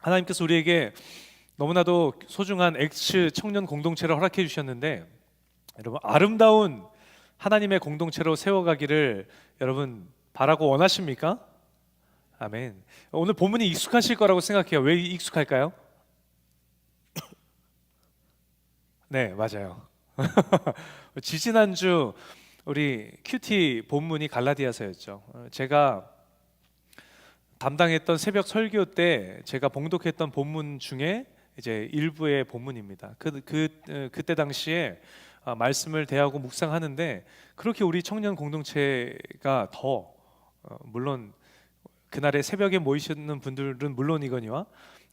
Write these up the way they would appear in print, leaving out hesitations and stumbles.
하나님께서 우리에게 너무나도 소중한 엑스 청년 공동체를 허락해 주셨는데, 여러분 아름다운 하나님의 공동체로 세워가기를 여러분 바라고 원하십니까? 아멘. 오늘 본문이 익숙하실 거라고 생각해요. 왜 익숙할까요? 네, 맞아요. 지지난주 우리 큐티 본문이 갈라디아서였죠. 제가 담당했던 새벽 설교 때 제가 봉독했던 본문 중에 이제 일부의 본문입니다. 그때 당시에 말씀을 대하고 묵상하는데, 그렇게 우리 청년 공동체가 더 물론 그날의 새벽에 모이시는 분들은 물론이거니와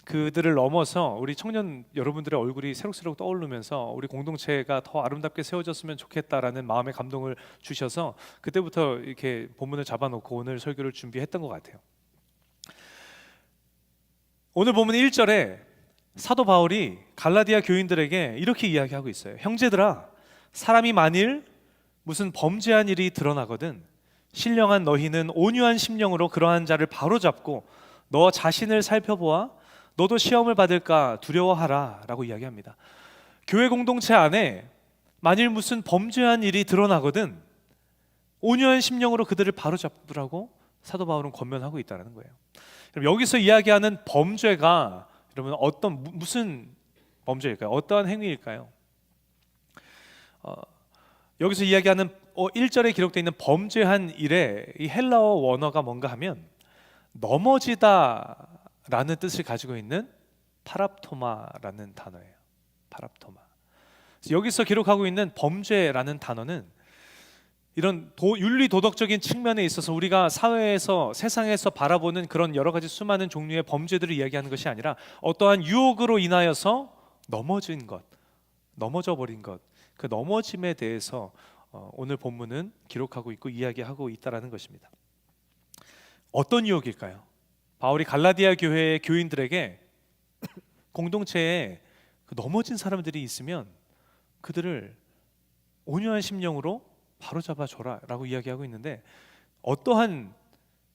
그들을 넘어서 우리 청년 여러분들의 얼굴이 새록새록 떠오르면서 우리 공동체가 더 아름답게 세워졌으면 좋겠다라는 마음의 감동을 주셔서 그때부터 이렇게 본문을 잡아놓고 오늘 설교를 준비했던 것 같아요. 오늘 본문 1절에 사도 바울이 갈라디아 교인들에게 이렇게 이야기하고 있어요. 형제들아, 사람이 만일 무슨 범죄한 일이 드러나거든 신령한 너희는 온유한 심령으로 그러한 자를 바로잡고 너 자신을 살펴보아 너도 시험을 받을까 두려워하라 라고 이야기합니다. 교회 공동체 안에 만일 무슨 범죄한 일이 드러나거든 온유한 심령으로 그들을 바로잡으라고 사도 바울은 권면하고 있다는 거예요. 여기서 이야기하는 범죄가 여러분 무슨 범죄일까요? 어떠한 행위일까요? 여기서 이야기하는 1절에 기록되어 있는 범죄한 일의 이 헬라어 원어가 뭔가 하면 넘어지다 라는 뜻을 가지고 있는 파랍토마라는 단어예요. 파랍토마. 여기서 기록하고 있는 범죄라는 단어는 이런 윤리 도덕적인 측면에 있어서 우리가 사회에서 세상에서 바라보는 그런 여러 가지 수많은 종류의 범죄들을 이야기하는 것이 아니라 어떠한 유혹으로 인하여서 넘어진 것, 넘어져 버린 것, 그 넘어짐에 대해서 오늘 본문은 기록하고 있고 이야기하고 있다라는 것입니다. 어떤 유혹일까요? 바울이 갈라디아 교회의 교인들에게 공동체에 넘어진 사람들이 있으면 그들을 온유한 심령으로 바로잡아 줘라 라고 이야기하고 있는데, 어떠한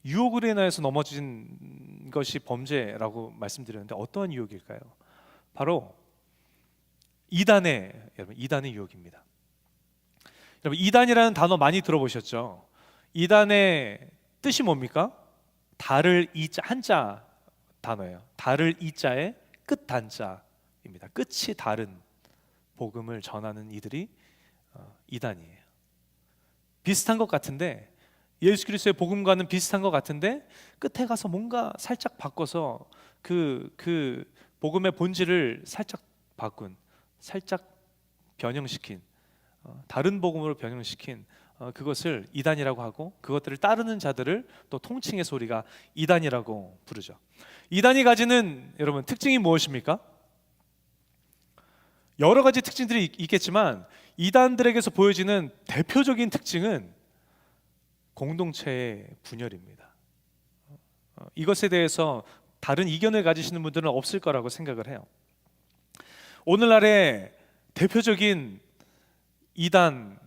유혹으로 인하여서 넘어진 것이 범죄라고 말씀드렸는데 어떠한 유혹일까요? 바로 이단의 유혹입니다. 여러분 이단이라는 단어 많이 들어보셨죠? 이단의 뜻이 뭡니까? 달을 이자 한자 단어예요. 달을 이자의 끝 단자입니다. 끝이 다른 복음을 전하는 이들이 이단이에요. 비슷한 것 같은데, 예수 그리스도의 복음과는 비슷한 것 같은데 끝에 가서 뭔가 살짝 바꿔서 그 복음의 본질을 살짝 바꾼, 살짝 변형시킨, 다른 복음으로 변형시킨 그것을 이단이라고 하고, 그것들을 따르는 자들을 또 통칭해서 우리가 이단이라고 부르죠. 이단이 가지는 여러분 특징이 무엇입니까? 여러 가지 특징들이 있겠지만 이단들에게서 보여지는 대표적인 특징은 공동체의 분열입니다. 이것에 대해서 다른 이견을 가지시는 분들은 없을 거라고 생각을 해요. 오늘날의 대표적인 이단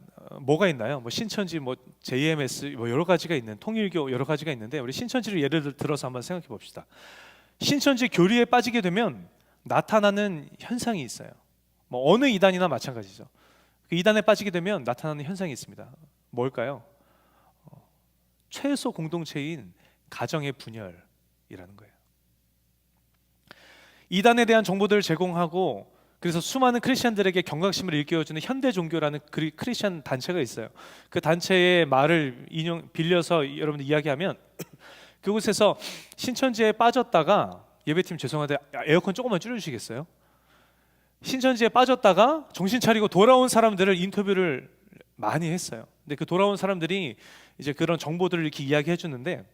뭐가 있나요? 신천지, JMS 여러 가지가 있는, 통일교 여러 가지가 있는데 우리 신천지를 예를 들어서 한번 생각해 봅시다. 신천지 교리에 빠지게 되면 나타나는 현상이 있어요. 어느 이단이나 마찬가지죠. 그 이단에 빠지게 되면 나타나는 현상이 있습니다. 뭘까요? 최소 공동체인 가정의 분열이라는 거예요. 이단에 대한 정보들을 제공하고, 그래서 수많은 크리스천들에게 경각심을 일깨워주는 현대 종교라는 크리스천 단체가 있어요. 그 단체의 말을 빌려서 여러분들 이야기하면 그곳에서 신천지에 빠졌다가, 예배팀 죄송한데 에어컨 조금만 줄여주시겠어요? 신천지에 빠졌다가 정신 차리고 돌아온 사람들을 인터뷰를 많이 했어요. 근데 그 돌아온 사람들이 이제 그런 정보들을 이렇게 이야기해 주는데,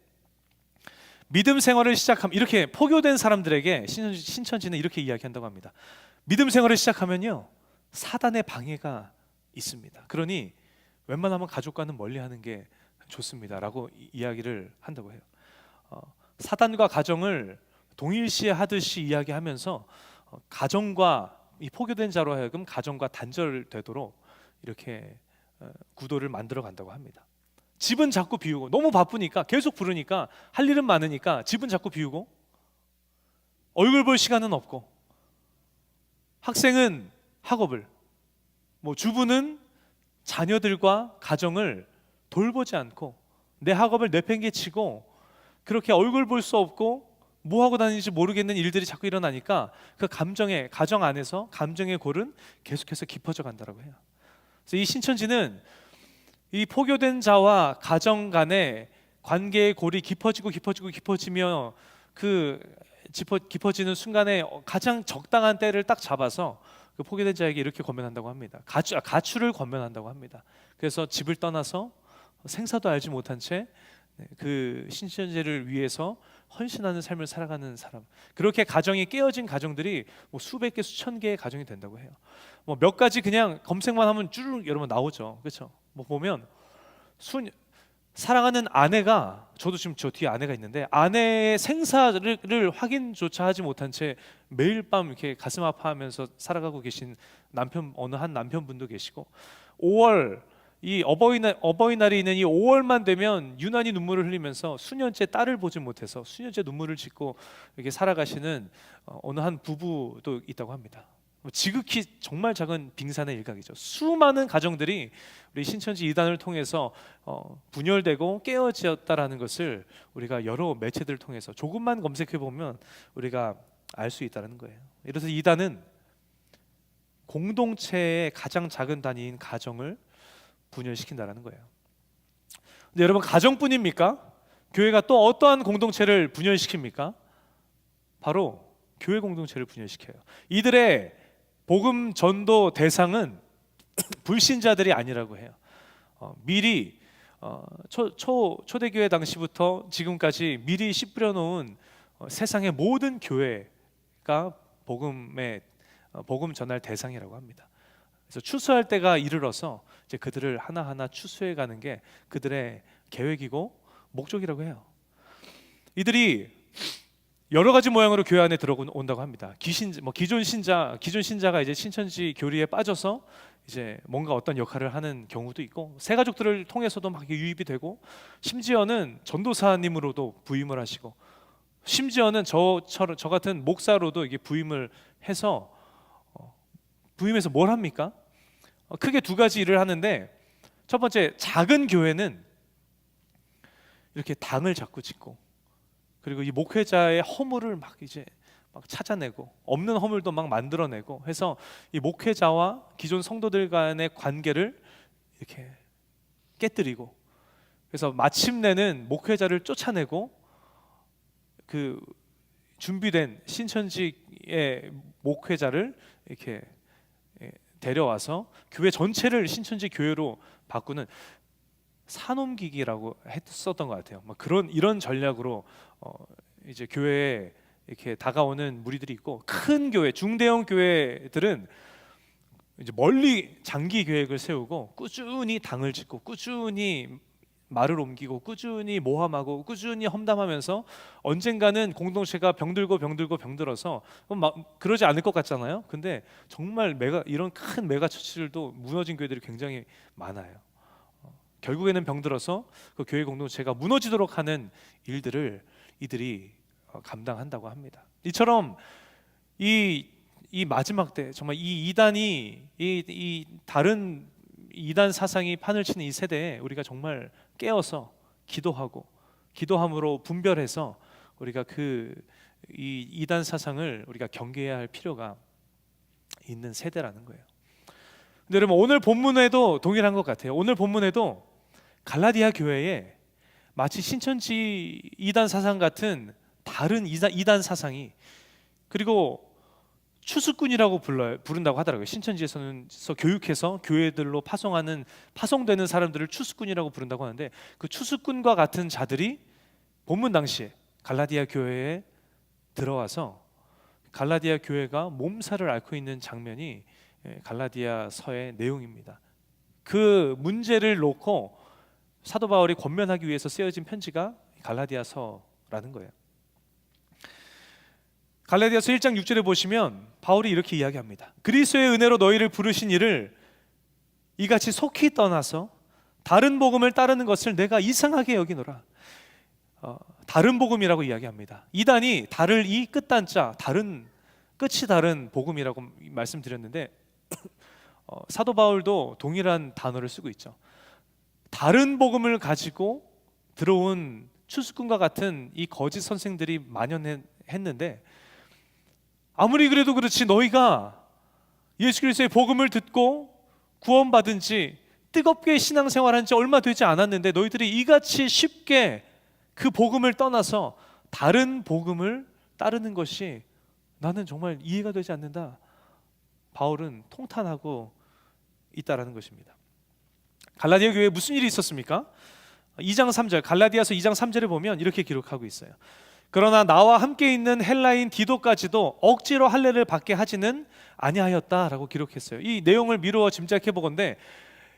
믿음 생활을 이렇게 포교된 사람들에게 신천지는 이렇게 이야기한다고 합니다. 믿음 생활을 시작하면요, 사단의 방해가 있습니다. 그러니 웬만하면 가족과는 멀리하는 게 좋습니다라고 이야기를 한다고 해요. 사단과 가정을 동일시하듯이 이야기하면서 가정과 이 포교된 자로 하여금 가정과 단절되도록 이렇게 구도를 만들어 간다고 합니다. 집은 자꾸 비우고, 너무 바쁘니까 계속 부르니까 할 일은 많으니까 집은 자꾸 비우고, 얼굴 볼 시간은 없고, 학생은 학업을, 주부는 자녀들과 가정을 돌보지 않고 내 학업을 내팽개치고 그렇게 얼굴 볼 수 없고 뭐 하고 다니는지 모르겠는 일들이 자꾸 일어나니까 그 가정 안에서 감정의 골은 계속해서 깊어져 간다라고 해요. 그래서 이 신천지는 이 포교된 자와 가정 간의 관계의 골이 깊어지며 깊어지는 순간에 가장 적당한 때를 딱 잡아서 그 포교된 자에게 이렇게 권면한다고 합니다. 가출을 권면한다고 합니다. 그래서 집을 떠나서 생사도 알지 못한 채 그 신천지를 위해서 헌신하는 삶을 살아가는 사람, 그렇게 가정이 깨어진 가정들이 수백 개, 수천 개의 가정이 된다고 해요. 몇 가지 그냥 검색만 하면 쭉 여러분 나오죠, 그렇죠? 보면 사랑하는 아내가, 저도 지금 저 뒤에 아내가 있는데 아내의 생사를 확인조차 하지 못한 채 매일 밤 이렇게 가슴 아파하면서 살아가고 계신 어느 한 남편분도 계시고, 5월 이 어버이날이 있는 이 5월만 되면 유난히 눈물을 흘리면서 수년째 딸을 보지 못해서 수년째 눈물을 짓고 이렇게 살아가시는 어느 한 부부도 있다고 합니다. 지극히 정말 작은 빙산의 일각이죠. 수많은 가정들이 우리 신천지 이단을 통해서 분열되고 깨어졌다라는 것을 우리가 여러 매체들을 통해서 조금만 검색해 보면 우리가 알 수 있다는 거예요. 이래서 이단은 공동체의 가장 작은 단위인 가정을 분열시킨다라는 거예요. 근데 여러분, 가정뿐입니까? 교회가 또 어떠한 공동체를 분열시킵니까? 바로 교회 공동체를 분열시켜요. 이들의 복음 전도 대상은 불신자들이 아니라고 해요. 미리 초대교회 당시부터 지금까지 미리 씨 뿌려 놓은 세상의 모든 교회가 복음 전할 대상이라고 합니다. 그래서 추수할 때가 이르러서 이제 그들을 하나하나 추수해 가는 게 그들의 계획이고 목적이라고 해요. 이들이 여러 가지 모양으로 교회 안에 들어온다고 합니다. 기존 신자가 이제 신천지 교리에 빠져서 이제 뭔가 어떤 역할을 하는 경우도 있고, 새 가족들을 통해서도 막 유입이 되고, 심지어는 전도사님으로도 부임을 하시고, 심지어는 저 같은 목사로도 이게 부임을 해서 부임해서 뭘 합니까? 크게 두 가지 일을 하는데, 첫 번째, 작은 교회는 이렇게 당을 자꾸 짓고, 그리고 이 목회자의 허물을 막 찾아내고, 없는 허물도 막 만들어내고 해서 이 목회자와 기존 성도들 간의 관계를 이렇게 깨뜨리고, 그래서 마침내는 목회자를 쫓아내고 그 준비된 신천지의 목회자를 이렇게 데려와서 교회 전체를 신천지 교회로 바꾸는 산옮기기라고 했었던 것 같아요. 이런 전략으로 이제 교회에 이렇게 다가오는 무리들이 있고, 큰 교회, 중대형 교회들은 이제 멀리 장기 계획을 세우고 꾸준히 당을 짓고 꾸준히 말을 옮기고 꾸준히 모함하고 꾸준히 험담하면서 언젠가는 공동체가 병들어서 그러지 않을 것 같잖아요. 근데 정말 이런 큰 메가 처치들도 무너진 교회들이 굉장히 많아요. 결국에는 병들어서 그 교회 공동체가 무너지도록 하는 일들을 이들이 감당한다고 합니다. 이처럼 이 마지막 때 정말 이 이단이 이 다른 이단 사상이 판을 치는 이 세대에 우리가 정말 깨어서 기도함으로 분별해서 우리가 이 이단 사상을 우리가 경계해야 할 필요가 있는 세대라는 거예요. 근데 여러분, 오늘 본문에도 동일한 것 같아요. 오늘 본문에도 갈라디아 교회에 마치 신천지 이단 사상 같은 다른 이단 사상이, 그리고 추수꾼이라고 부른다고 하더라고요. 신천지에서는 교육해서 교회들로 파송되는 사람들을 추수꾼이라고 부른다고 하는데, 그 추수꾼과 같은 자들이 본문 당시에 갈라디아 교회에 들어와서 갈라디아 교회가 몸살을 앓고 있는 장면이 갈라디아서의 내용입니다. 그 문제를 놓고 사도 바울이 권면하기 위해서 쓰여진 편지가 갈라디아서라는 거예요. 갈라디아서 1장 6절에 보시면 바울이 이렇게 이야기합니다. 그리스도의 은혜로 너희를 부르신 이를 이같이 속히 떠나서 다른 복음을 따르는 것을 내가 이상하게 여기노라. 다른 복음이라고 이야기합니다. 이단이 달을 이 끝단자 다른 끝이 다른 복음이라고 말씀드렸는데 사도 바울도 동일한 단어를 쓰고 있죠. 다른 복음을 가지고 들어온 추수꾼과 같은 이 거짓 선생들이 만연했는데 아무리 그래도 그렇지 너희가 예수 그리스도의 복음을 듣고 구원받은 지 뜨겁게 신앙생활한 지 얼마 되지 않았는데 너희들이 이같이 쉽게 그 복음을 떠나서 다른 복음을 따르는 것이 나는 정말 이해가 되지 않는다. 바울은 통탄하고 있다라는 것입니다. 갈라디아 교회에 무슨 일이 있었습니까? 2장 3절 갈라디아서 2장 3절에 보면 이렇게 기록하고 있어요. 그러나 나와 함께 있는 헬라인 디도까지도 억지로 할례를 받게 하지는 아니하였다라고 기록했어요. 이 내용을 미루어 짐작해 보건대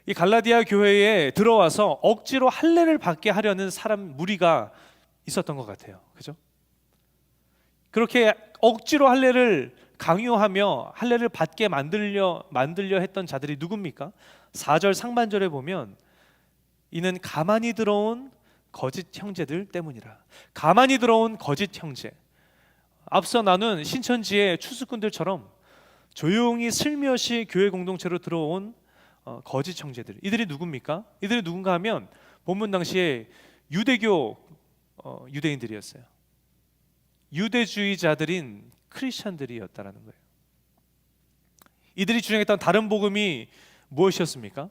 이 갈라디아 교회에 들어와서 억지로 할례를 받게 하려는 사람 무리가 있었던 것 같아요. 그죠? 그렇게 억지로 할례를 강요하며 할례를 받게 만들려 했던 자들이 누굽니까? 4절 상반절에 보면 이는 가만히 들어온 거짓 형제들 때문이라. 가만히 들어온 거짓 형제. 앞서 나눈 신천지의 추수꾼들처럼 조용히 슬며시 교회 공동체로 들어온 거짓 형제들. 이들이 누굽니까? 이들이 누군가 하면 본문 당시에 유대교 유대인들이었어요. 유대주의자들인 크리스천들이었다라는 거예요. 이들이 주장했던 다른 복음이 무엇이었습니까?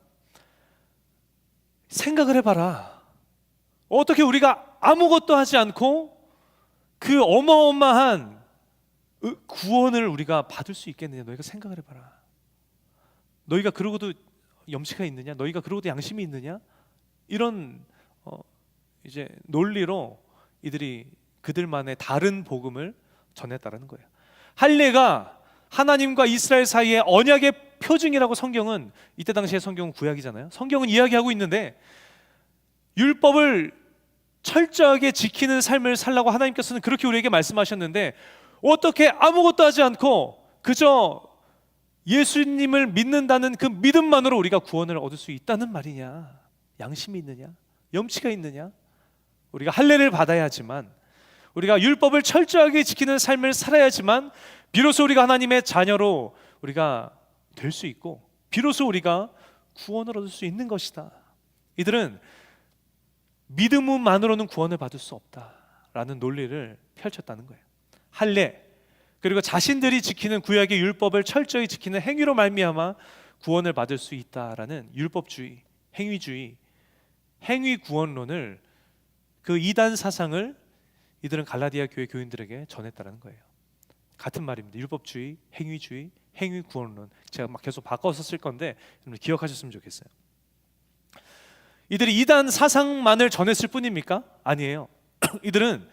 생각을 해봐라. 어떻게 우리가 아무것도 하지 않고 그 어마어마한 구원을 우리가 받을 수 있겠느냐? 너희가 생각을 해봐라. 너희가 그러고도 염치가 있느냐? 너희가 그러고도 양심이 있느냐? 이런 이제 논리로 이들이 그들만의 다른 복음을 전했다라는 거예요. 할례가 하나님과 이스라엘 사이의 언약의 표징이라고 성경은 이때 당시의 성경은 구약이잖아요. 성경은 이야기하고 있는데 율법을 철저하게 지키는 삶을 살라고 하나님께서는 그렇게 우리에게 말씀하셨는데 어떻게 아무것도 하지 않고 그저 예수님을 믿는다는 그 믿음만으로 우리가 구원을 얻을 수 있다는 말이냐? 양심이 있느냐? 염치가 있느냐? 우리가 할례를 받아야지만 우리가 율법을 철저하게 지키는 삶을 살아야지만 비로소 우리가 하나님의 자녀로 우리가 될 수 있고 비로소 우리가 구원을 얻을 수 있는 것이다. 이들은 믿음만으로는 구원을 받을 수 없다라는 논리를 펼쳤다는 거예요. 할례 그리고 자신들이 지키는 구약의 율법을 철저히 지키는 행위로 말미암아 구원을 받을 수 있다라는 율법주의, 행위주의, 행위 구원론을 그 이단 사상을 이들은 갈라디아 교회 교인들에게 전했다는 거예요. 같은 말입니다. 율법주의, 행위주의, 행위 구원론. 제가 막 계속 바꿔서 쓸 건데 여러분 기억하셨으면 좋겠어요. 이들이 이단 사상만을 전했을 뿐입니까? 아니에요. 이들은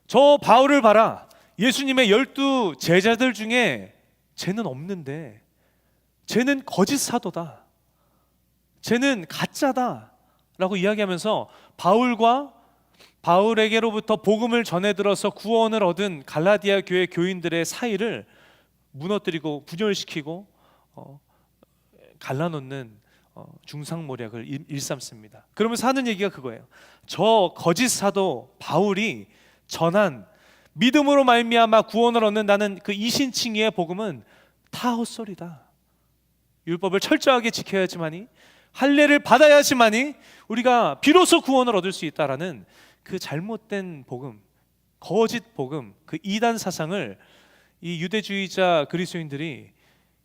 저 바울을 봐라. 예수님의 12 제자들 중에 쟤는 없는데 쟤는 거짓 사도다. 쟤는 가짜다 라고 이야기하면서 바울에게로부터 복음을 전해 들어서 구원을 얻은 갈라디아 교회 교인들의 사이를 무너뜨리고 분열시키고 갈라놓는 중상모략을 일삼습니다. 그러면서 하는 얘기가 그거예요. 저 거짓 사도 바울이 전한 믿음으로 말미암아 구원을 얻는다는 그 이신칭의의 복음은 다 헛소리다. 율법을 철저하게 지켜야지만이 할례를 받아야지만이 우리가 비로소 구원을 얻을 수 있다라는 그 잘못된 복음, 거짓 복음, 그 이단 사상을 이 유대주의자 그리스도인들이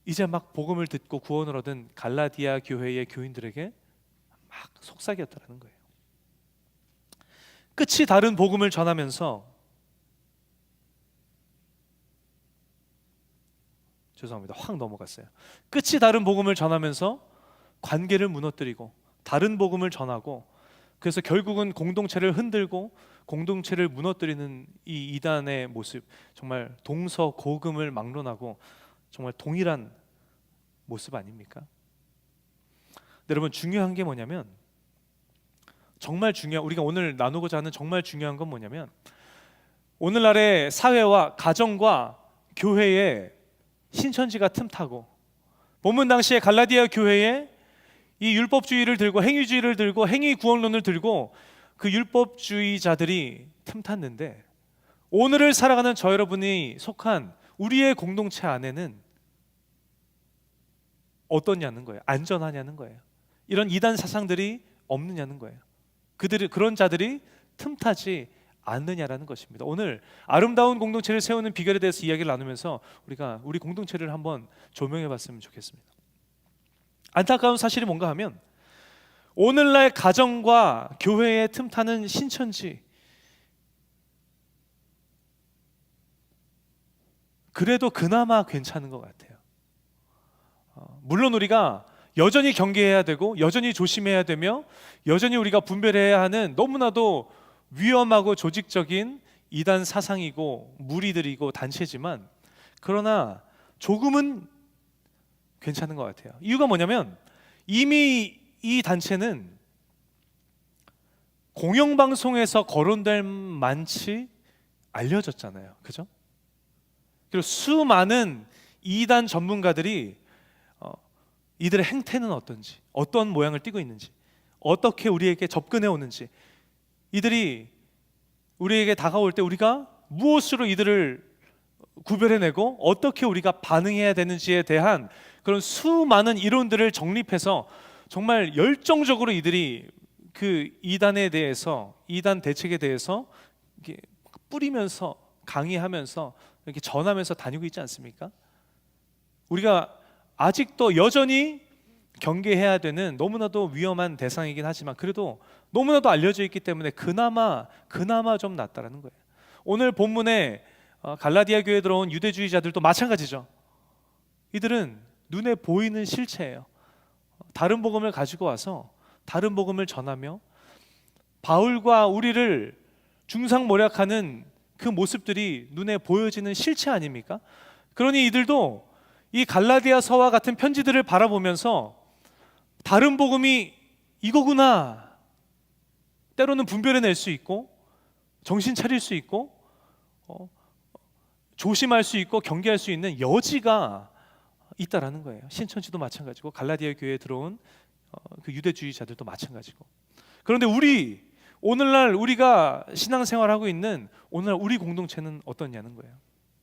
이제 막 복음을 듣고 구원을 얻은 갈라디아 교회의 교인들에게 막 속삭였다는 거예요. 끝이 다른 복음을 전하면서 죄송합니다. 확 넘어갔어요. 끝이 다른 복음을 전하면서 관계를 무너뜨리고 다른 복음을 전하고 그래서 결국은 공동체를 흔들고 공동체를 무너뜨리는 이 이단의 모습, 정말 동서고금을 막론하고 정말 동일한 모습 아닙니까? 여러분 중요한 게 뭐냐면 우리가 오늘 나누고자 하는 정말 중요한 건 뭐냐면 오늘날의 사회와 가정과 교회의 신천지가 틈타고 본문 당시에 갈라디아 교회에 이 율법주의를 들고 행위주의를 들고 행위 구원론을 들고 그 율법주의자들이 틈탔는데 오늘을 살아가는 저 여러분이 속한 우리의 공동체 안에는 어떠냐는 거예요. 안전하냐는 거예요. 이런 이단 사상들이 없느냐는 거예요. 그런 자들이 틈타지 않느냐라는 것입니다. 오늘 아름다운 공동체를 세우는 비결에 대해서 이야기를 나누면서 우리가 우리 공동체를 한번 조명해 봤으면 좋겠습니다. 안타까운 사실이 뭔가 하면 오늘날 가정과 교회에 틈타는 신천지, 그래도 그나마 괜찮은 것 같아요. 물론 우리가 여전히 경계해야 되고 여전히 조심해야 되며 여전히 우리가 분별해야 하는 너무나도 위험하고 조직적인 이단 사상이고 무리들이고 단체지만, 그러나 조금은 괜찮은 것 같아요. 이유가 뭐냐면 이미 이 단체는 공영방송에서 거론될 만치 알려졌잖아요. 그죠? 그리고 수많은 이단 전문가들이 이들의 행태는 어떤지, 어떤 모양을 띠고 있는지, 어떻게 우리에게 접근해 오는지, 이들이 우리에게 다가올 때 우리가 무엇으로 이들을 구별해내고 어떻게 우리가 반응해야 되는지에 대한 그런 수많은 이론들을 정립해서 정말 열정적으로 이들이 그 이단에 대해서, 이단 대책에 대해서 이렇게 뿌리면서 강의하면서 이렇게 전하면서 다니고 있지 않습니까? 우리가 아직도 여전히 경계해야 되는 너무나도 위험한 대상이긴 하지만 그래도 너무나도 알려져 있기 때문에 그나마 좀 낫다라는 거예요. 오늘 본문에 갈라디아 교회에 들어온 유대주의자들도 마찬가지죠. 이들은 눈에 보이는 실체예요. 다른 복음을 가지고 와서 다른 복음을 전하며 바울과 우리를 중상모략하는 그 모습들이 눈에 보여지는 실체 아닙니까? 그러니 이들도 이 갈라디아서와 같은 편지들을 바라보면서 다른 복음이 이거구나, 때로는 분별해낼 수 있고 정신 차릴 수 있고 조심할 수 있고 경계할 수 있는 여지가 있다라는 거예요. 신천지도 마찬가지고 갈라디아 교회에 들어온 그 유대주의자들도 마찬가지고. 그런데 오늘날 우리가 신앙생활하고 있는 오늘날 우리 공동체는 어떻냐는 거예요.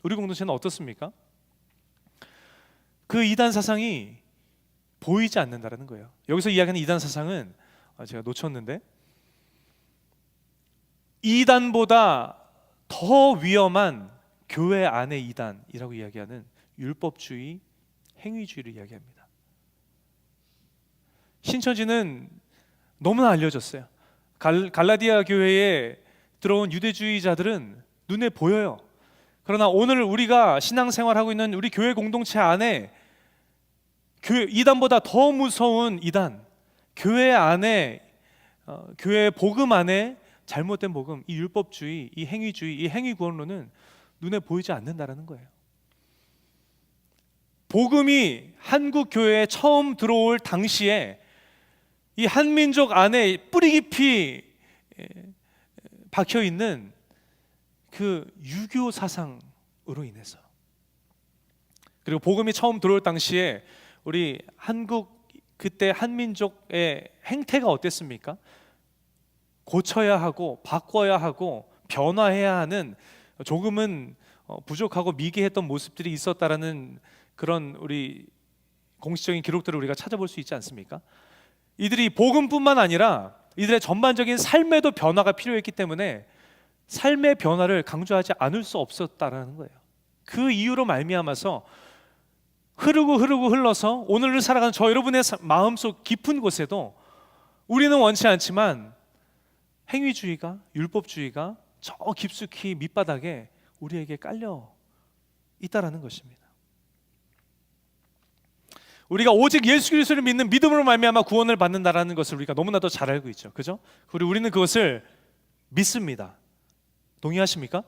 우리 공동체는 어떻습니까? 그 이단 사상이 보이지 않는다라는 거예요. 여기서 이야기하는 이단 사상은 제가 놓쳤는데, 이단보다 더 위험한 교회 안의 이단이라고 이야기하는 율법주의, 행위주의를 이야기합니다. 신천지는 너무나 알려졌어요. 갈라디아 교회에 들어온 유대주의자들은 눈에 보여요. 그러나 오늘 우리가 신앙생활하고 있는 우리 교회 공동체 안에 이단보다 더 무서운 이단, 교회 안에, 교회 복음 안에 잘못된 복음, 이 율법주의, 이 행위주의, 이 행위구원론은 눈에 보이지 않는다라는 거예요. 복음이 한국 교회에 처음 들어올 당시에 이 한민족 안에 뿌리 깊이 박혀 있는 그 유교 사상으로 인해서, 그리고 복음이 처음 들어올 당시에 우리 한국, 그때 한민족의 행태가 어땠습니까? 고쳐야 하고 바꿔야 하고 변화해야 하는 조금은 부족하고 미개했던 모습들이 있었다라는 그런 우리 공식적인 기록들을 우리가 찾아볼 수 있지 않습니까? 이들이 복음뿐만 아니라 이들의 전반적인 삶에도 변화가 필요했기 때문에 삶의 변화를 강조하지 않을 수 없었다라는 거예요. 그 이유로 말미암아서 흐르고 흘러서 오늘을 살아가는 저 여러분의 마음속 깊은 곳에도 우리는 원치 않지만 행위주의가, 율법주의가 저 깊숙이 밑바닥에 우리에게 깔려 있다라는 것입니다. 우리가 오직 예수 그리스도를 믿는 믿음으로 말미암아 구원을 받는다라는 것을 우리가 너무나도 잘 알고 있죠. 그죠? 그리고 우리는 그것을 믿습니다. 동의하십니까?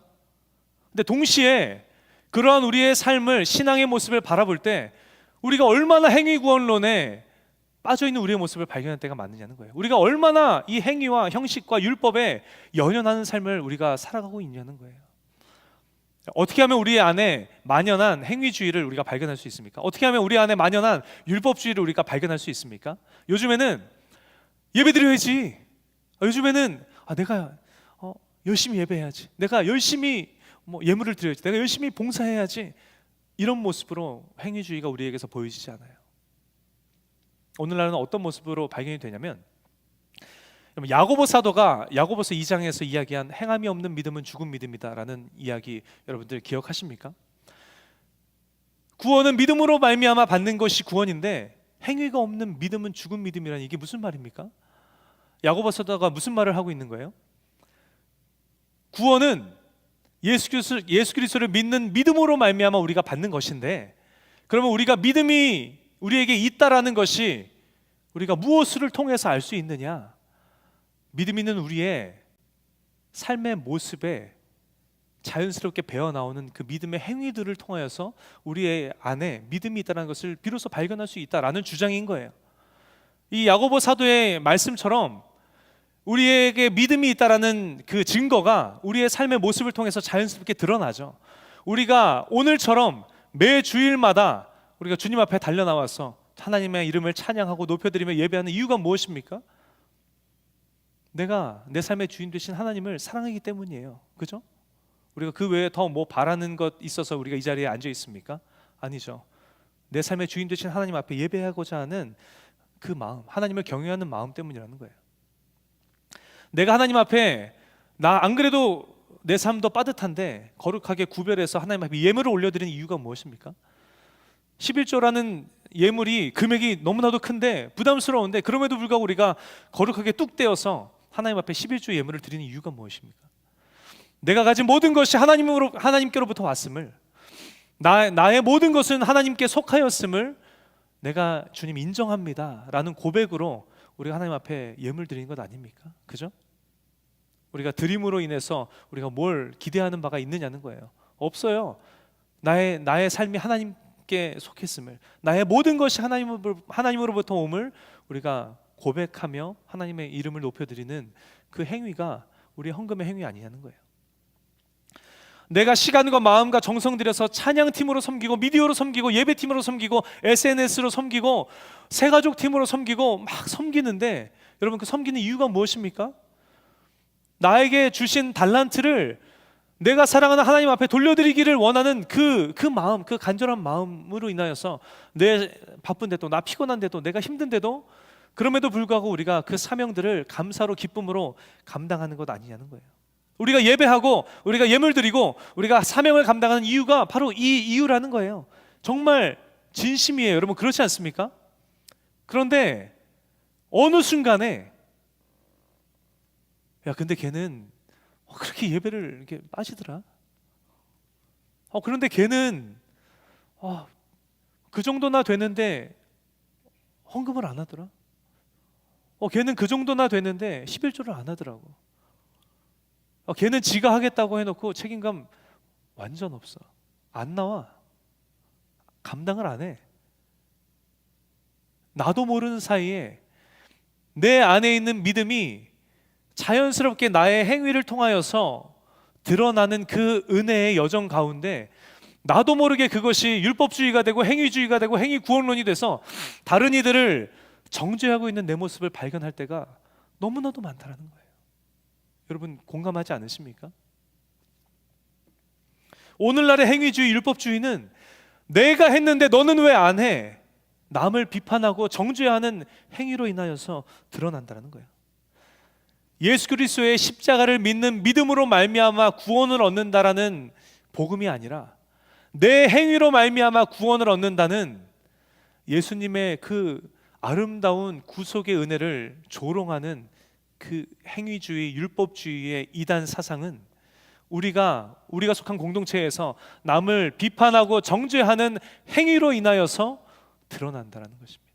근데 동시에 그러한 우리의 삶을, 신앙의 모습을 바라볼 때 우리가 얼마나 행위구원론에 빠져있는 우리의 모습을 발견할 때가 많느냐는 거예요. 우리가 얼마나 이 행위와 형식과 율법에 연연하는 삶을 우리가 살아가고 있냐는 거예요. 어떻게 하면 우리 안에 만연한 행위주의를 우리가 발견할 수 있습니까? 어떻게 하면 우리 안에 만연한 율법주의를 우리가 발견할 수 있습니까? 요즘에는 예배드려야지, 요즘에는 내가 열심히 예배해야지, 내가 열심히 예물을 드려야지, 내가 열심히 봉사해야지, 이런 모습으로 행위주의가 우리에게서 보여지지 않아요. 오늘날은 어떤 모습으로 발견이 되냐면, 야고보 사도가 야고보서 2장에서 이야기한 행함이 없는 믿음은 죽은 믿음이다 라는 이야기 여러분들 기억하십니까? 구원은 믿음으로 말미암아 받는 것이 구원인데 행위가 없는 믿음은 죽은 믿음이라는, 이게 무슨 말입니까? 야고보 사도가 무슨 말을 하고 있는 거예요? 구원은 예수 그리스도를 믿는 믿음으로 말미암아 우리가 받는 것인데, 그러면 우리가 믿음이 우리에게 있다라는 것이 우리가 무엇을 통해서 알 수 있느냐? 믿음 있는 우리의 삶의 모습에 자연스럽게 배어나오는 그 믿음의 행위들을 통하여서 우리의 안에 믿음이 있다는 것을 비로소 발견할 수 있다라는 주장인 거예요. 이 야고보 사도의 말씀처럼 우리에게 믿음이 있다라는 그 증거가 우리의 삶의 모습을 통해서 자연스럽게 드러나죠. 우리가 오늘처럼 매 주일마다 우리가 주님 앞에 달려나와서 하나님의 이름을 찬양하고 높여드리며 예배하는 이유가 무엇입니까? 내가 내 삶의 주인 되신 하나님을 사랑하기 때문이에요. 그죠? 우리가 그 외에 더 바라는 것 있어서 우리가 이 자리에 앉아 있습니까? 아니죠. 내 삶의 주인 되신 하나님 앞에 예배하고자 하는 그 마음, 하나님을 경외하는 마음 때문이라는 거예요. 내가 하나님 앞에, 나 안 그래도 내 삶도 빠듯한데 거룩하게 구별해서 하나님 앞에 예물을 올려드리는 이유가 무엇입니까? 11조라는 예물이 금액이 너무나도 큰데 부담스러운데, 그럼에도 불구하고 우리가 거룩하게 뚝 떼어서 하나님 앞에 11조 예물을 드리는 이유가 무엇입니까? 내가 가진 모든 것이 하나님께로부터 왔음을, 나의 모든 것은 하나님께 속하였음을 내가 주님 인정합니다 라는 고백으로 우리가 하나님 앞에 예물 드리는 것 아닙니까? 그죠? 우리가 드림으로 인해서 우리가 뭘 기대하는 바가 있느냐는 거예요. 없어요. 나의 삶이 하나님께 속했음을, 나의 모든 것이 하나님으로부터 옴을 우리가 고백하며 하나님의 이름을 높여드리는 그 행위가 우리의 헌금의 행위 아니냐는 거예요. 내가 시간과 마음과 정성 들여서 찬양팀으로 섬기고, 미디어로 섬기고, 예배팀으로 섬기고, SNS로 섬기고, 새가족팀으로 섬기고 막 섬기는데, 여러분 그 섬기는 이유가 무엇입니까? 나에게 주신 달란트를 내가 사랑하는 하나님 앞에 돌려드리기를 원하는 그 마음, 그 간절한 마음으로 인하여서 내 바쁜데도, 나 피곤한데도, 내가 힘든데도, 그럼에도 불구하고 우리가 그 사명들을 감사로 기쁨으로 감당하는 것 아니냐는 거예요. 우리가 예배하고 우리가 예물 드리고 우리가 사명을 감당하는 이유가 바로 이 이유라는 거예요. 정말 진심이에요. 여러분 그렇지 않습니까? 그런데 어느 순간에, 야 근데 걔는 그렇게 예배를 이렇게 빠지더라. 그런데 걔는 그 정도나 되는데 헌금을 안 하더라. 걔는 그 정도나 되는데 11조를 안 하더라고. 걔는 지가 하겠다고 해놓고 책임감 완전 없어. 안 나와. 감당을 안 해. 나도 모르는 사이에 내 안에 있는 믿음이 자연스럽게 나의 행위를 통하여서 드러나는 그 은혜의 여정 가운데 나도 모르게 그것이 율법주의가 되고 행위주의가 되고 행위구원론이 돼서 다른 이들을 정죄하고 있는 내 모습을 발견할 때가 너무나도 많다는 거예요. 여러분 공감하지 않으십니까? 오늘날의 행위주의, 율법주의는 내가 했는데 너는 왜 안 해? 남을 비판하고 정죄하는 행위로 인하여서 드러난다는 거예요. 예수 그리스도의 십자가를 믿는 믿음으로 말미암아 구원을 얻는다라는 복음이 아니라 내 행위로 말미암아 구원을 얻는다는 예수님의 그 아름다운 구속의 은혜를 조롱하는 그 행위주의, 율법주의의 이단 사상은 우리가 속한 공동체에서 남을 비판하고 정죄하는 행위로 인하여서 드러난다는 것입니다.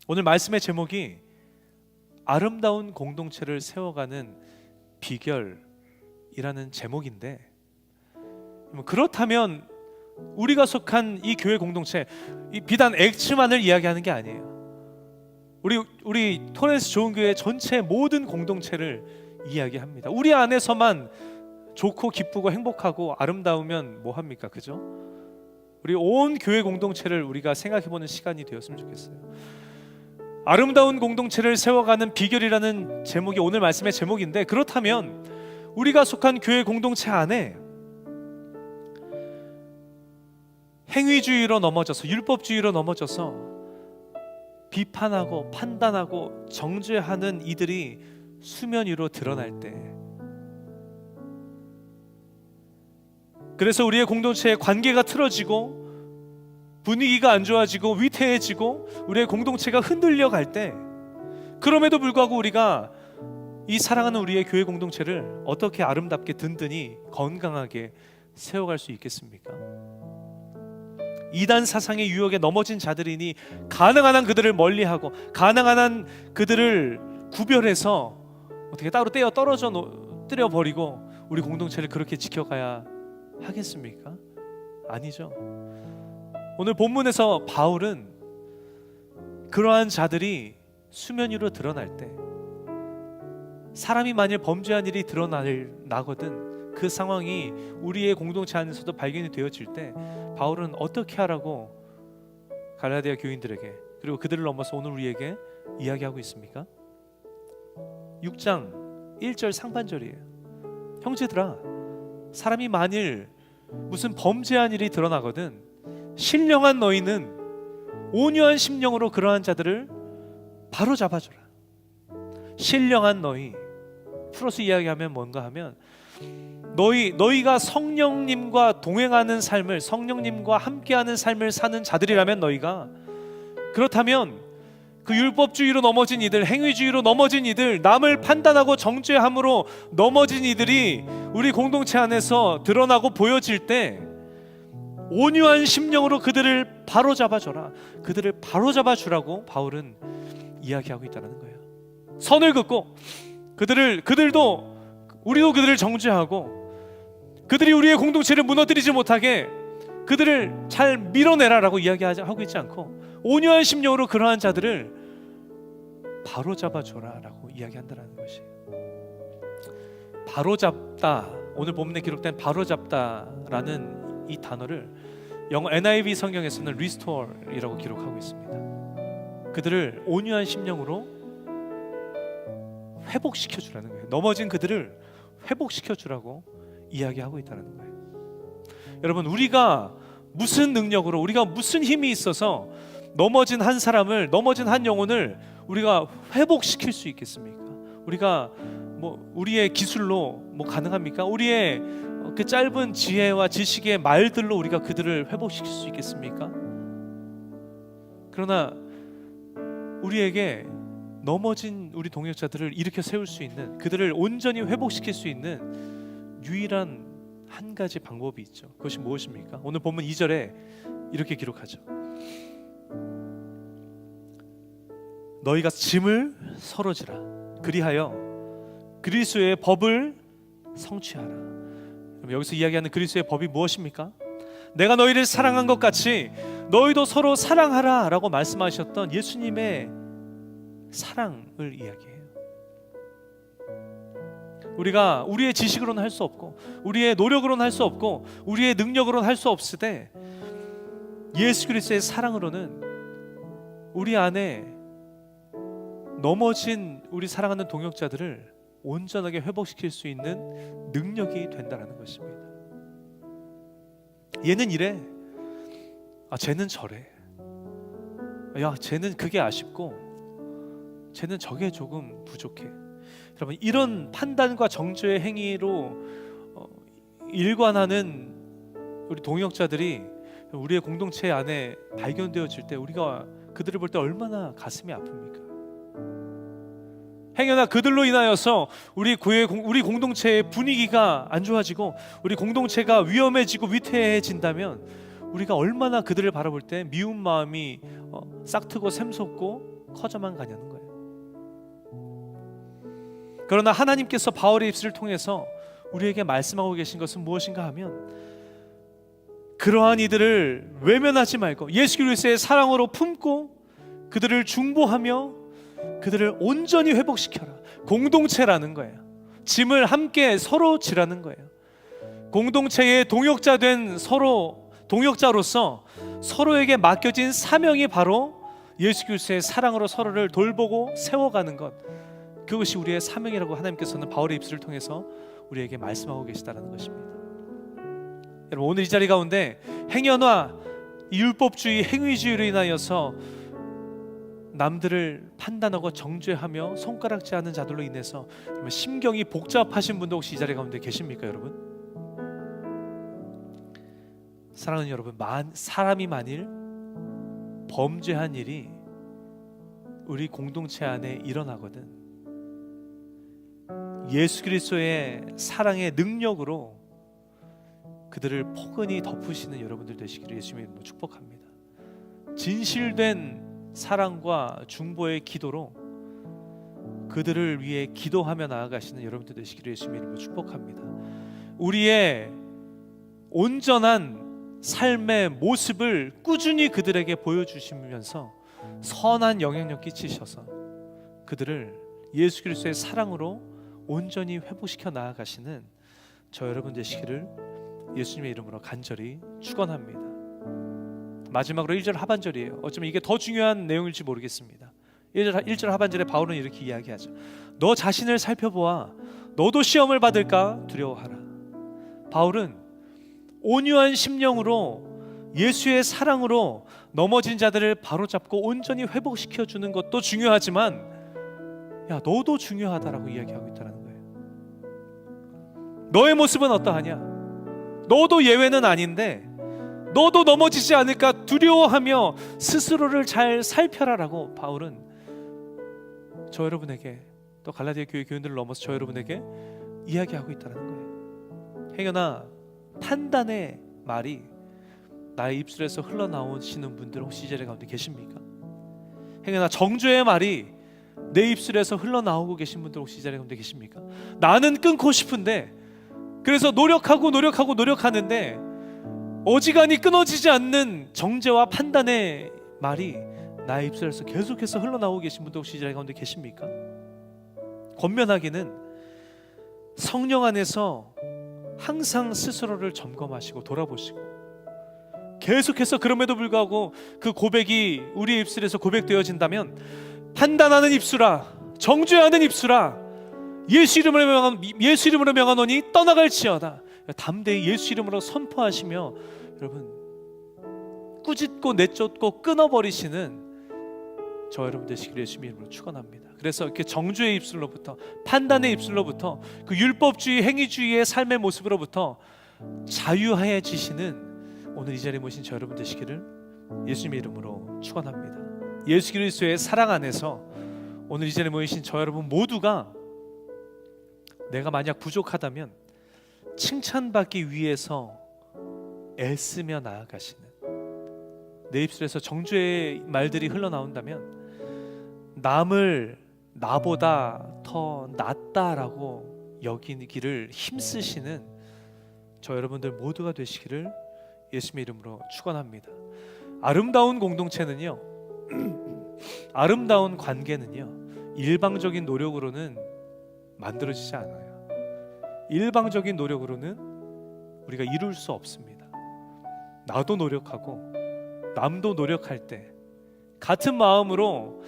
오늘 말씀의 제목이 아름다운 공동체를 세워가는 비결이라는 제목인데, 그렇다면 우리가 속한 이 교회 공동체, 비단 엑츠만을 이야기하는 게 아니에요. 우리 토렌스 좋은 교회 전체 모든 공동체를 이야기합니다. 우리 안에서만 좋고 기쁘고 행복하고 아름다우면 뭐 합니까? 그죠? 우리 온 교회 공동체를 우리가 생각해보는 시간이 되었으면 좋겠어요. 아름다운 공동체를 세워가는 비결이라는 제목이 오늘 말씀의 제목인데, 그렇다면 우리가 속한 교회 공동체 안에 행위주의로 넘어져서, 율법주의로 넘어져서 비판하고 판단하고 정죄하는 이들이 수면 위로 드러날 때, 그래서 우리의 공동체의 관계가 틀어지고 분위기가 안 좋아지고 위태해지고 우리의 공동체가 흔들려 갈 때, 그럼에도 불구하고 우리가 이 사랑하는 우리의 교회 공동체를 어떻게 아름답게 든든히 건강하게 세워갈 수 있겠습니까? 이단 사상의 유혹에 넘어진 자들이니 가능한 한 그들을 멀리하고 가능한 한 그들을 구별해서 어떻게 따로 떨어뜨려 버리고 우리 공동체를 그렇게 지켜가야 하겠습니까? 아니죠. 오늘 본문에서 바울은 그러한 자들이 수면 위로 드러날 때, 사람이 만일 범죄한 일이 나거든 그 상황이 우리의 공동체 안에서도 발견이 되어질 때 바울은 어떻게 하라고 갈라디아 교인들에게, 그리고 그들을 넘어서 오늘 우리에게 이야기하고 있습니까? 6장 1절 상반절이에요. 형제들아, 사람이 만일 무슨 범죄한 일이 드러나거든 신령한 너희는 온유한 심령으로 그러한 자들을 바로 잡아줘라. 신령한 너희, 풀어서 이야기하면 뭔가 하면 너희가 성령님과 동행하는 삶을, 성령님과 함께하는 삶을 사는 자들이라면, 너희가 그렇다면 그 율법주의로 넘어진 이들, 행위주의로 넘어진 이들, 남을 판단하고 정죄함으로 넘어진 이들이 우리 공동체 안에서 드러나고 보여질 때 온유한 심령으로 그들을 바로잡아줘라. 그들을 바로잡아주라고 바울은 이야기하고 있다는 거예요. 선을 긋고 우리도 그들을 정죄하고 그들이 우리의 공동체를 무너뜨리지 못하게 그들을 잘 밀어내라라고 이야기하고 있지 않고, 온유한 심령으로 그러한 자들을 바로잡아줘라 라고 이야기한다는 것이에요. 바로잡다, 오늘 본문에 기록된 바로잡다라는 이 단어를 영어 NIV 성경에서는 restore이라고 기록하고 있습니다. 그들을 온유한 심령으로 회복시켜주라는 거예요. 넘어진 그들을 회복시켜주라고 이야기하고 있다는 거예요. 여러분, 우리가 무슨 능력으로, 우리가 무슨 힘이 있어서 넘어진 한 사람을, 넘어진 한 영혼을 우리가 회복시킬 수 있겠습니까? 우리가 우리의 기술로 가능합니까? 우리의 그 짧은 지혜와 지식의 말들로 우리가 그들을 회복시킬 수 있겠습니까? 그러나 우리에게 넘어진 우리 동역자들을 일으켜 세울 수 있는, 그들을 온전히 회복시킬 수 있는 유일한 한 가지 방법이 있죠. 그것이 무엇입니까? 오늘 본문 2절에 이렇게 기록하죠. 너희가 짐을 서로 지라. 그리하여 그리스도의 법을 성취하라. 여기서 이야기하는 그리스도의 법이 무엇입니까? 내가 너희를 사랑한 것 같이 너희도 서로 사랑하라 라고 말씀하셨던 예수님의 사랑을 이야기해요. 우리가 우리의 지식으로는 할 수 없고, 우리의 노력으로는 할 수 없고, 우리의 능력으로는 할 수 없으되 예수 그리스도의 사랑으로는 우리 안에 넘어진 우리 사랑하는 동역자들을 온전하게 회복시킬 수 있는 능력이 된다는 것입니다. 얘는 이래, 쟤는 저래, 쟤는 그게 아쉽고 쟤는 저게 조금 부족해. 여러분, 이런 판단과 정죄의 행위로 일관하는 우리 동역자들이 우리의 공동체 안에 발견되어질 때 우리가 그들을 볼 때 얼마나 가슴이 아픕니까? 행여나 그들로 인하여서 우리 공동체의 분위기가 안 좋아지고 우리 공동체가 위험해지고 위태해진다면 우리가 얼마나 그들을 바라볼 때 미운 마음이 싹트고 샘솟고 커져만 가냐는 거예요. 그러나 하나님께서 바울의 입술을 통해서 우리에게 말씀하고 계신 것은 무엇인가 하면, 그러한 이들을 외면하지 말고 예수 그리스도의 사랑으로 품고 그들을 중보하며 그들을 온전히 회복시켜라. 공동체라는 거예요. 짐을 함께 서로 지라는 거예요. 공동체의 동역자 된 동역자로서 서로에게 맡겨진 사명이 바로 예수 그리스도의 사랑으로 서로를 돌보고 세워가는 것, 그것이 우리의 사명이라고 하나님께서는 바울의 입술을 통해서 우리에게 말씀하고 계시다는 것입니다. 여러분, 오늘 이 자리 가운데 행연화, 율법주의, 행위주의로 인하여서 남들을 판단하고 정죄하며 손가락질하는 자들로 인해서 심경이 복잡하신 분도 혹시 이 자리 가운데 계십니까, 여러분? 사랑하는 여러분, 사람이 만일 범죄한 일이 우리 공동체 안에 일어나거든, 예수 그리스도의 사랑의 능력으로 그들을 포근히 덮으시는 여러분들 되시기를 예수님의 이름으로 축복합니다. 진실된 사랑과 중보의 기도로 그들을 위해 기도하며 나아가시는 여러분들 되시기를 예수님의 이름으로 축복합니다. 우리의 온전한 삶의 모습을 꾸준히 그들에게 보여주시면서 선한 영향력 끼치셔서 그들을 예수 그리스도의 사랑으로 온전히 회복시켜 나아가시는 저 여러분 되시기를 예수님의 이름으로 간절히 축원합니다. 마지막으로 1절 하반절이에요. 어쩌면 이게 더 중요한 내용일지 모르겠습니다. 1절 하반절에 바울은 이렇게 이야기하죠. 너 자신을 살펴보아 너도 시험을 받을까 두려워하라. 바울은 온유한 심령으로 예수의 사랑으로 넘어진 자들을 바로잡고 온전히 회복시켜주는 것도 중요하지만, 야, 너도 중요하다라고 이야기하고 있다는 거예요. 너의 모습은 어떠하냐? 너도 예외는 아닌데 너도 넘어지지 않을까 두려워하며 스스로를 잘 살펴라라고 바울은 저 여러분에게, 또 갈라디아 교회 교인들을 넘어서 저 여러분에게 이야기하고 있다는 거예요. 행여나 판단의 말이 나의 입술에서 흘러나오시는 분들 혹시 이 자리 가운데 계십니까? 행여나 정죄의 말이 내 입술에서 흘러나오고 계신 분들 혹시 이 자리 가운데 계십니까? 나는 끊고 싶은데, 그래서 노력하는데 어지간히 끊어지지 않는 정죄와 판단의 말이 나의 입술에서 계속해서 흘러나오고 계신 분들 혹시 이 자리 가운데 계십니까? 권면하기는 성령 안에서 항상 스스로를 점검하시고 돌아보시고, 계속해서 그럼에도 불구하고 그 고백이 우리의 입술에서 고백되어진다면, 판단하는 입술아, 정죄하는 입술아, 예수 이름으로 명하노니 떠나갈지어다. 담대히 예수 이름으로 선포하시며 여러분 꾸짖고 내쫓고 끊어버리시는 저 여러분 되시기를 예수님의 이름으로 축원합니다. 그래서 이렇게 정죄의 입술로부터, 판단의 입술로부터, 그 율법주의 행위주의의 삶의 모습으로부터 자유하여지시는 오늘 이 자리에 모신 저 여러분 되시기를 예수님의 이름으로 축원합니다. 예수 그리스도의 사랑 안에서 오늘 이 자리에 모이신 저 여러분 모두가 내가 만약 부족하다면 칭찬받기 위해서 애쓰며 나아가시는, 내 입술에서 정죄의 말들이 흘러나온다면 남을 나보다 더 낫다라고 여기기를 힘쓰시는 저 여러분들 모두가 되시기를 예수님의 이름으로 축원합니다. 아름다운 공동체는요, 아름다운 관계는요, 일방적인 노력으로는 만들어지지 않아요. 일방적인 노력으로는 우리가 이룰 수 없습니다. 나도 노력하고 남도 노력할 때 같은 마음으로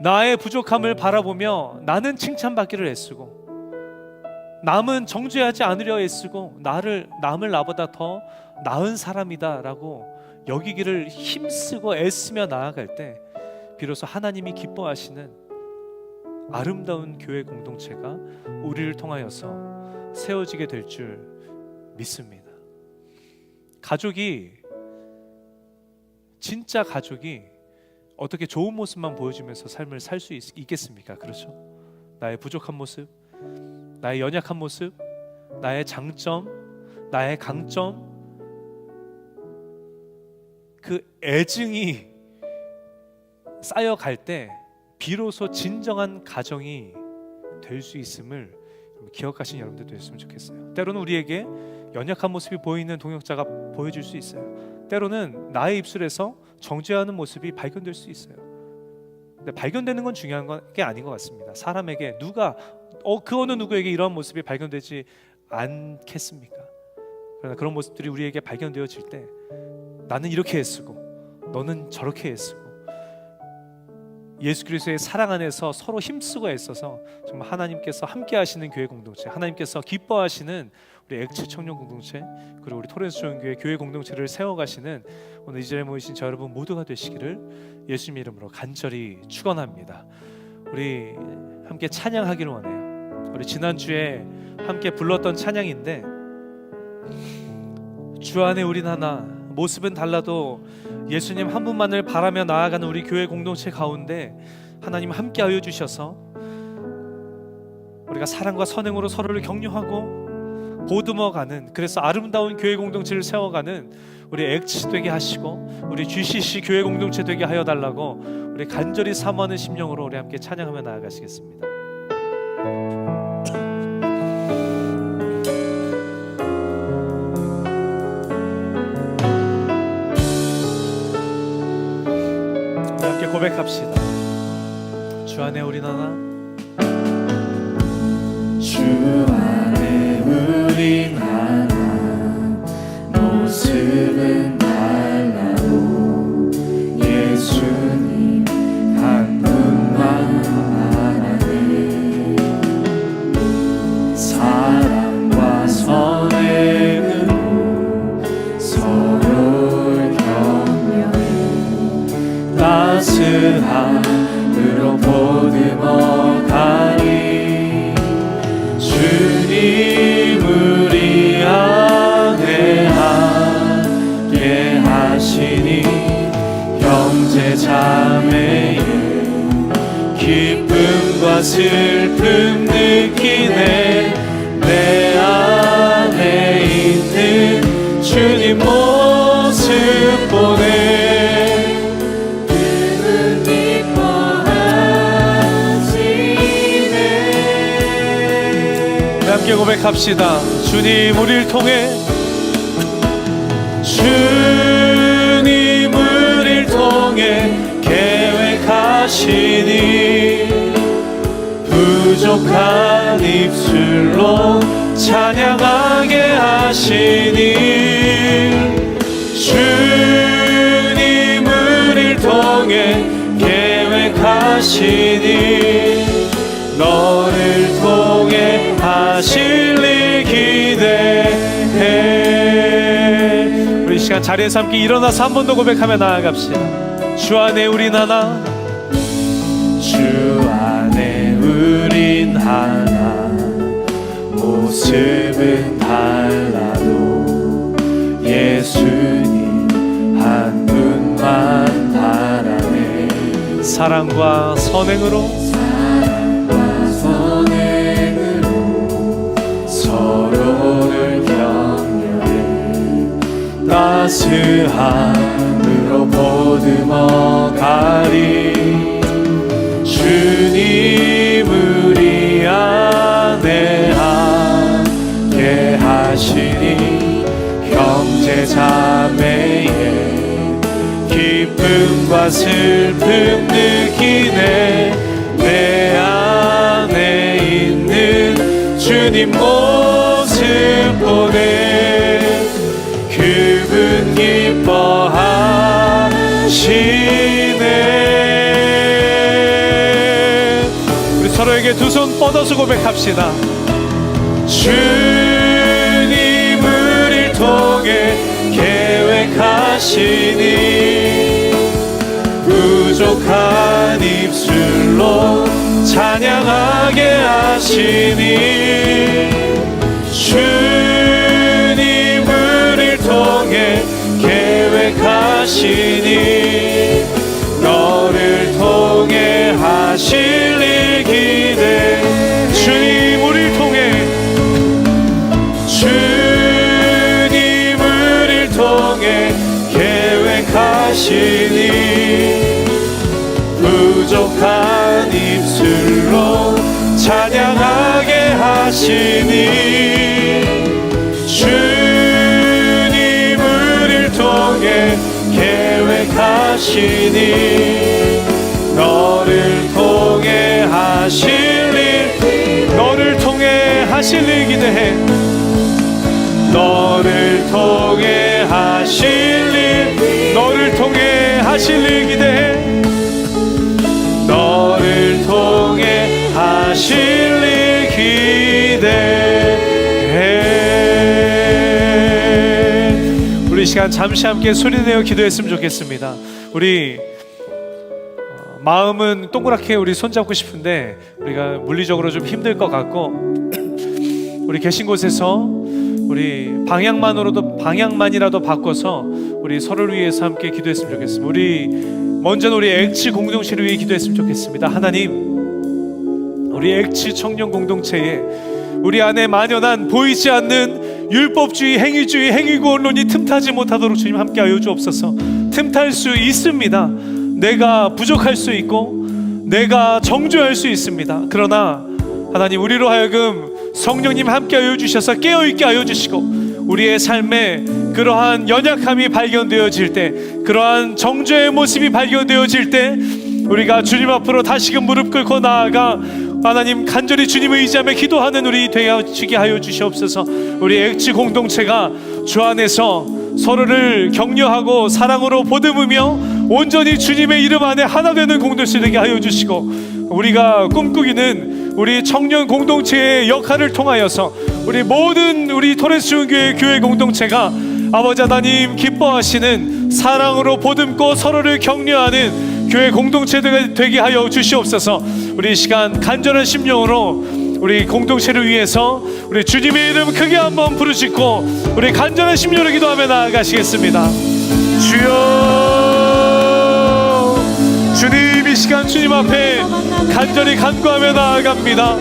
나의 부족함을 바라보며 나는 칭찬받기를 애쓰고 남은 정죄하지 않으려 애쓰고 남을 나보다 더 나은 사람이다 라고 여기기를 힘쓰고 애쓰며 나아갈 때 비로소 하나님이 기뻐하시는 아름다운 교회 공동체가 우리를 통하여서 세워지게 될 줄 믿습니다. 진짜 가족이 어떻게 좋은 모습만 보여주면서 삶을 살 수 있겠습니까? 그렇죠? 나의 부족한 모습, 나의 연약한 모습, 나의 장점, 나의 강점, 그 애증이 쌓여갈 때 비로소 진정한 가정이 될 수 있음을 기억하신 여러분들 됐으면 좋겠어요. 때로는 우리에게 연약한 모습이 보이는 동역자가 보여줄 수 있어요. 때로는 나의 입술에서 정죄하는 모습이 발견될 수 있어요. 근데 발견되는 건 중요한 게 아닌 것 같습니다. 사람에게 그 어느 누구에게 이런 모습이 발견되지 않겠습니까? 그러나 그런 모습들이 우리에게 발견되어질 때 나는 이렇게 애쓰고 너는 저렇게 애쓰고 예수 그리스도의 사랑 안에서 서로 힘쓰고 애써서 정말 하나님께서 함께 하시는 교회 공동체, 하나님께서 기뻐하시는 우리 액체 청년 공동체, 그리고 우리 토렌스 좋은교회 교회 공동체를 세워가시는 오늘 이 자리에 모이신 저 여러분 모두가 되시기를 예수님 이름으로 간절히 축원합니다. 우리 함께 찬양하기를 원해요. 우리 지난주에 함께 불렀던 찬양인데, 주 안에 우린 하나, 모습은 달라도 예수님 한 분만을 바라며 나아가는 우리 교회 공동체 가운데 하나님 함께하여 주셔서 우리가 사랑과 선행으로 서로를 격려하고 보듬어가는, 그래서 아름다운 교회 공동체를 세워가는 우리 액치 되게 하시고 우리 GCC 교회 공동체 되게 하여 달라고 우리 간절히 사모하는 심령으로 우리 함께 찬양하며 나아가시겠습니다. 함께 고백합시다. 주 안에 우린 하나, 주 안에 우린 하나, 모습은 달라도 예수님 한 분만 바라네. 사랑과 선행으로 서로를 격려해 따스함으로 보듬어 가리. 주님 우리 안에 함께 하시니 형제 자매의 기쁨과 슬픔 느끼네. 내 안에 있는 주님 모습 보네. 함께 고백합시다. 주님 우리를 통해, 주님 우리를 통해 계획하시니 부족한 입술로 찬양하게 하시니. 주님 우리를 통해 계획하시니 너를 통해 하실 일 기대해. 우리 시간 자리에서 함께 일어나서 한 번 더 고백하며 나아갑시다. 주 안에 우린 하나, 주 안에 우린 하나, 모습은 달라도 예수님 한 분만 바라네. 사랑과 선행으로 서로를 격려해 따스함으로 보듬어 가리. 주님 우리 안에 함께 하시니 형제 자매의 기쁨과 슬픔 느끼네. 내 안에 있는 주님 모습 보네. 그분 기뻐하시네. 우리 서로에게 두 손 뻗어서 고백합시다. 주님 우리를 통해 계획하시니 부족한 입술로 찬양하게 하시니. 주님 우리를 통해 계획하시니 너를 통해 하실 일 기대. 주님 우리를 통해, 주님 우리를 통해 계획하시니 부족한 입술로 찬양하게 하시니. 주님 우리를 통해 계획하시니 너를 통해 하실 일, 너를 통해 하실 일 기대해. 너를 통해 하실 일, 너를 통해 하실 일 기대해. 하실 일 기대해. 우리 이 시간 잠시 함께 소리내어 기도했으면 좋겠습니다. 우리 마음은 동그랗게 우리 손잡고 싶은데 우리가 물리적으로 좀 힘들 것 같고 우리 계신 곳에서 우리 방향만이라도 바꿔서 우리 서로를 위해서 함께 기도했으면 좋겠습니다. 우리 먼저는 우리 엑치 공동체를 위해 기도했으면 좋겠습니다. 하나님, 우리 엑치 청년 공동체에 우리 안에 만연한 보이지 않는 율법주의, 행위주의, 행위구원론이 틈타지 못하도록 주님 함께하여 주옵소서. 틈탈 수 있습니다. 내가 부족할 수 있고 내가 정죄할 수 있습니다. 그러나 하나님, 우리로 하여금 성령님 함께하여 주셔서 깨어있게 하여 주시고 우리의 삶에 그러한 연약함이 발견되어질 때, 그러한 정죄의 모습이 발견되어질 때 우리가 주님 앞으로 다시금 무릎 꿇고 나아가 하나님 간절히 주님을 의지하며 기도하는 우리 되어지게 하여 주시옵소서. 우리 엑치 공동체가 주 안에서 서로를 격려하고 사랑으로 보듬으며 온전히 주님의 이름 안에 하나 되는 공동체 되게 하여 주시고, 우리가 꿈꾸기는 우리 청년 공동체의 역할을 통하여서 우리 모든 우리 토레스교회 교회 공동체가 아버지 하나님 기뻐하시는 사랑으로 보듬고 서로를 격려하는 교회 공동체가 되게 하여 주시옵소서. 우리 이 시간 간절한 심령으로 우리 공동체를 위해서 우리 주님의 이름 크게 한번 부르짖고 우리 간절한 심령으로 기도하며 나아가시겠습니다. 주여, 주님, 이 시간 주님 앞에 간절히 간구하며 나아갑니다.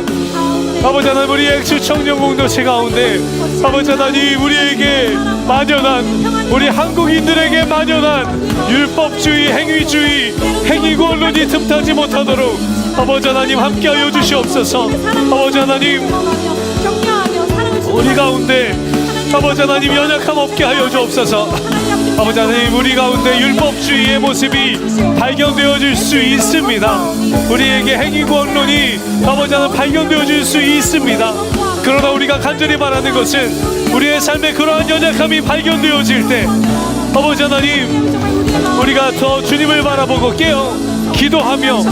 아버지 하나님, 우리 엑스 청년 공동체 가운데 아버지 하나님, 우리에게 만연한, 우리 한국인들에게 만연한 율법주의, 행위주의, 행위구원론이 틈타지 못하도록 아버지 하나님 함께하여 주시옵소서. 아버지 하나님, 우리 가운데 아버지 하나님 연약함 없게 하여 주옵소서. 아버지 하나님, 우리 가운데 율법주의의 모습이 발견되어질 수 있습니다. 우리에게 행위구원론이 아버지 하나님 발견되어질 수 있습니다. 그러나 우리가 간절히 바라는 것은 우리의 삶에 그러한 연약함이 발견되어질 때 아버지 하나님, 우리가 더 주님을 바라보고 기도하며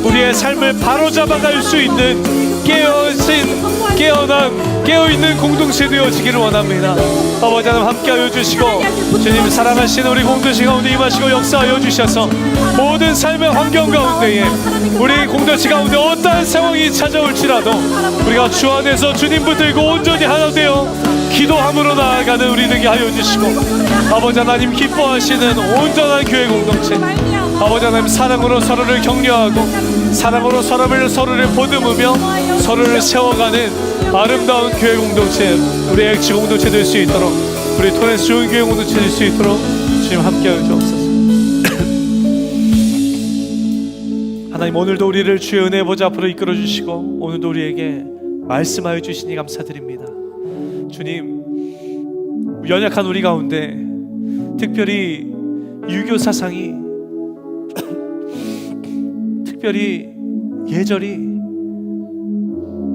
우리의 삶을 바로잡아갈 수 있는 깨어있는 공동체 되어지기를 원합니다. 아버지 하나님 함께하여 주시고 주님 사랑하시는 우리 공동체 가운데 임하시고 역사하여 주셔서 모든 삶의 환경 가운데에 우리 공동체 가운데 어떠한 상황이 찾아올지라도 우리가 주 안에서 주님 붙들고 온전히 하나 되어 기도함으로 나아가는 우리 되게 하여 주시고, 아버지 하나님 기뻐하시는 온전한 교회 공동체, 아버지 하나님 사랑으로 서로를 격려하고 사랑으로 서로를 보듬으며 서로를 세워가는 아름다운 교회 공동체, 우리 엑치 공동체 될 수 있도록, 우리 토렌스 좋은 교회 공동체 될 수 있도록 주님 함께하여 주옵소서. 하나님, 오늘도 우리를 주의 은혜 보좌 앞으로 이끌어 주시고 오늘도 우리에게 말씀하여 주시니 감사드립니다. 주님, 연약한 우리 가운데 특별히 유교 사상이 특별히 예절이,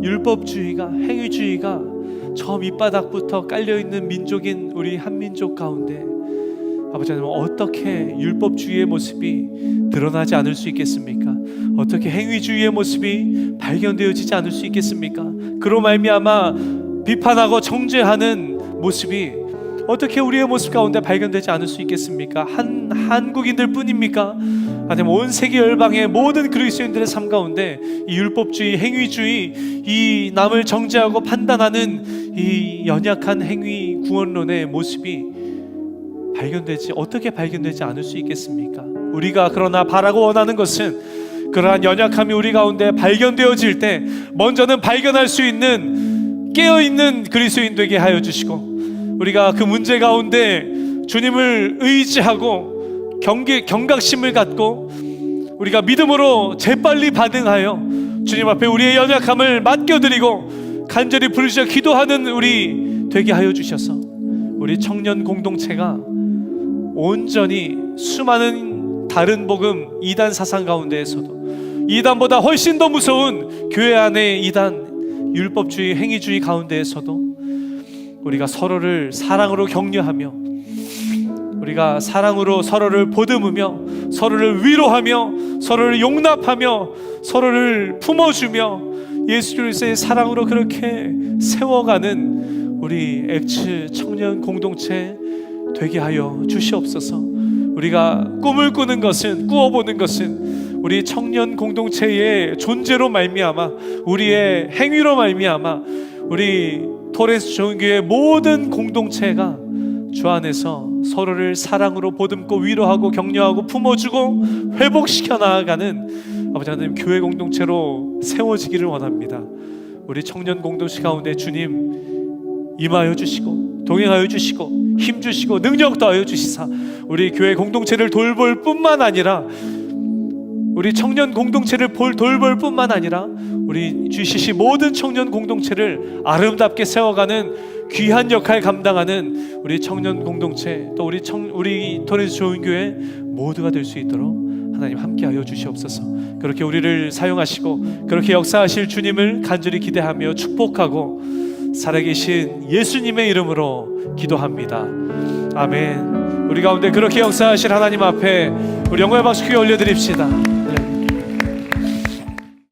율법주의가, 행위주의가 저 밑바닥부터 깔려있는 민족인 우리 한민족 가운데 아버지 하나님, 어떻게 율법주의의 모습이 드러나지 않을 수 있겠습니까? 어떻게 행위주의의 모습이 발견되어지지 않을 수 있겠습니까? 그로 말미암아 비판하고 정죄하는 모습이 어떻게 우리의 모습 가운데 발견되지 않을 수 있겠습니까? 한국인들 뿐입니까? 아니면 온 세계 열방의 모든 그리스도인들의 삶 가운데 이 율법주의, 행위주의, 이 남을 정죄하고 판단하는 이 연약한 행위 구원론의 모습이 어떻게 발견되지 않을 수 있겠습니까? 우리가 그러나 바라고 원하는 것은 그러한 연약함이 우리 가운데 발견되어질 때 먼저는 발견할 수 있는 깨어있는 그리스도인 되게 하여 주시고, 우리가 그 문제 가운데 주님을 의지하고 경각심을 갖고 우리가 믿음으로 재빨리 반응하여 주님 앞에 우리의 연약함을 맡겨드리고 간절히 부르짖어 기도하는 우리 되게 하여 주셔서 우리 청년 공동체가 온전히 수많은 다른 복음 이단 사상 가운데에서도 이단보다 훨씬 더 무서운 교회 안의 이단, 율법주의, 행위주의 가운데에서도 우리가 서로를 사랑으로 격려하며 우리가 사랑으로 서로를 보듬으며 서로를 위로하며 서로를 용납하며 서로를 품어주며 예수 그리스도의 사랑으로 그렇게 세워가는 우리 엑츠 청년 공동체 되게 하여 주시옵소서. 우리가 꿈을 꾸는 것은, 꾸어보는 것은 우리 청년 공동체의 존재로 말미암아, 우리의 행위로 말미암아 우리 토레스 좋은교회 모든 공동체가 주 안에서 서로를 사랑으로 보듬고 위로하고 격려하고 품어주고 회복시켜 나아가는 아버지 하나님 교회 공동체로 세워지기를 원합니다. 우리 청년 공동체 가운데 주님 임하여 주시고 동행하여 주시고 힘 주시고 능력 더하여 주시사 우리 교회 공동체를 돌볼 뿐만 아니라, 우리 청년 공동체를 돌볼 뿐만 아니라 우리 GCC 모든 청년 공동체를 아름답게 세워가는 귀한 역할 감당하는 우리 청년 공동체, 또 우리 토레스 좋은 교회 모두가 될 수 있도록 하나님 함께하여 주시옵소서. 그렇게 우리를 사용하시고 그렇게 역사하실 주님을 간절히 기대하며 축복하고 살아계신 예수님의 이름으로 기도합니다. 아멘. 우리 가운데 그렇게 역사하실 하나님 앞에 우리 영광의 박수 크게 올려드립시다.